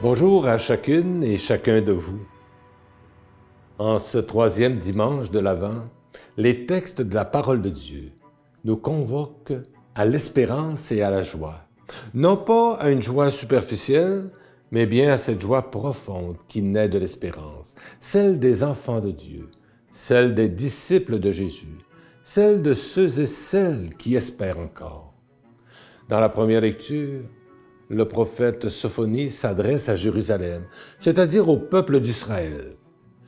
Bonjour à chacune et chacun de vous. En ce troisième dimanche de l'Avent, les textes de la parole de Dieu nous convoquent à l'espérance et à la joie. Non pas à une joie superficielle, mais bien à cette joie profonde qui naît de l'espérance, celle des enfants de Dieu, celle des disciples de Jésus, celle de ceux et celles qui espèrent encore. Dans la première lecture, le prophète Sophonie s'adresse à Jérusalem, c'est-à-dire au peuple d'Israël.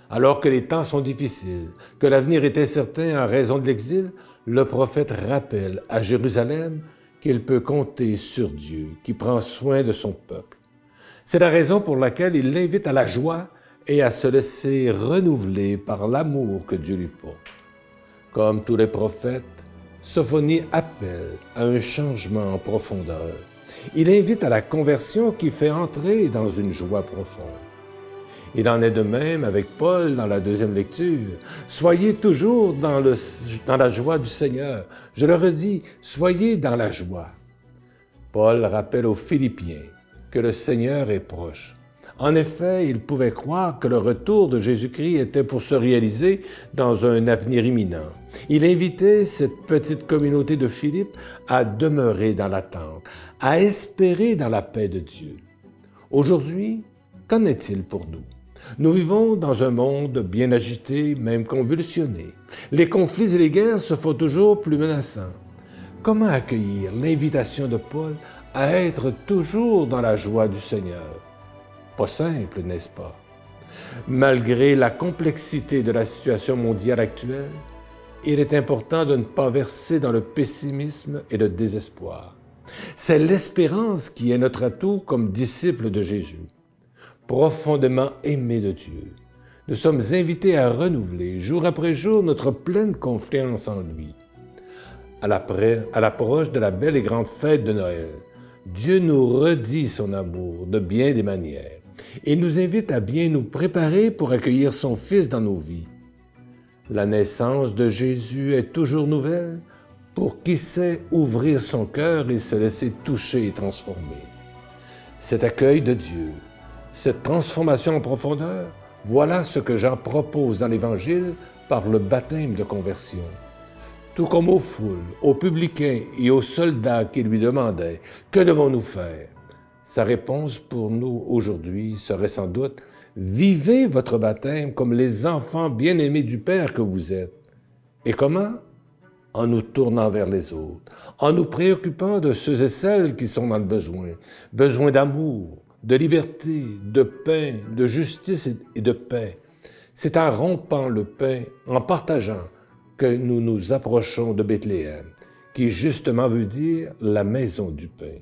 Alors que les temps sont difficiles, que l'avenir est incertain en raison de l'exil, le prophète rappelle à Jérusalem qu'il peut compter sur Dieu, qui prend soin de son peuple. C'est la raison pour laquelle il l'invite à la joie et à se laisser renouveler par l'amour que Dieu lui porte. Comme tous les prophètes, Sophonie appelle à un changement en profondeur. Il invite à la conversion qui fait entrer dans une joie profonde. Il en est de même avec Paul dans la deuxième lecture. Soyez toujours dans la joie du Seigneur. Je le redis, soyez dans la joie. Paul rappelle aux Philippiens que le Seigneur est proche. En effet, il pouvait croire que le retour de Jésus-Christ était pour se réaliser dans un avenir imminent. Il invitait cette petite communauté de Philippe à demeurer dans l'attente, à espérer dans la paix de Dieu. Aujourd'hui, qu'en est-il pour nous? Nous vivons dans un monde bien agité, même convulsionné. Les conflits et les guerres se font toujours plus menaçants. Comment accueillir l'invitation de Paul à être toujours dans la joie du Seigneur? Pas simple, n'est-ce pas? Malgré la complexité de la situation mondiale actuelle, il est important de ne pas verser dans le pessimisme et le désespoir. C'est l'espérance qui est notre atout comme disciples de Jésus. Profondément aimés de Dieu, nous sommes invités à renouveler jour après jour notre pleine confiance en lui. À l'approche de la belle et grande fête de Noël, Dieu nous redit son amour de bien des manières et nous invite à bien nous préparer pour accueillir son Fils dans nos vies. La naissance de Jésus est toujours nouvelle pour qui sait ouvrir son cœur et se laisser toucher et transformer. Cet accueil de Dieu, cette transformation en profondeur, voilà ce que Jean propose dans l'Évangile par le baptême de conversion. Tout comme aux foules, aux publicains et aux soldats qui lui demandaient « Que devons-nous faire ?» Sa réponse pour nous aujourd'hui serait sans doute « Vivez votre baptême comme les enfants bien-aimés du Père que vous êtes. » Et comment? En nous tournant vers les autres, en nous préoccupant de ceux et celles qui sont dans le besoin, besoin d'amour, de liberté, de pain, de justice et de paix. C'est en rompant le pain, en partageant, que nous nous approchons de Bethléem, qui justement veut dire la maison du pain.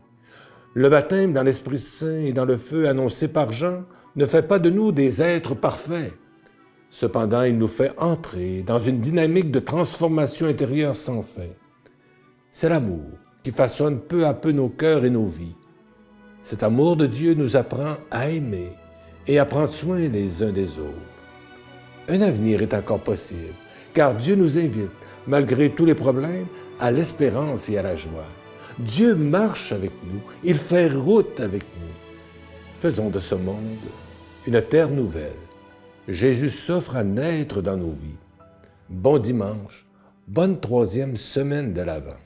Le baptême dans l'Esprit Saint et dans le feu annoncé par Jean ne fait pas de nous des êtres parfaits. Cependant, il nous fait entrer dans une dynamique de transformation intérieure sans fin. C'est l'amour qui façonne peu à peu nos cœurs et nos vies. Cet amour de Dieu nous apprend à aimer et à prendre soin les uns des autres. Un avenir est encore possible, car Dieu nous invite, malgré tous les problèmes, à l'espérance et à la joie. Dieu marche avec nous, il fait route avec nous. Faisons de ce monde une terre nouvelle. Jésus s'offre à naître dans nos vies. Bon dimanche, bonne troisième semaine de l'Avent.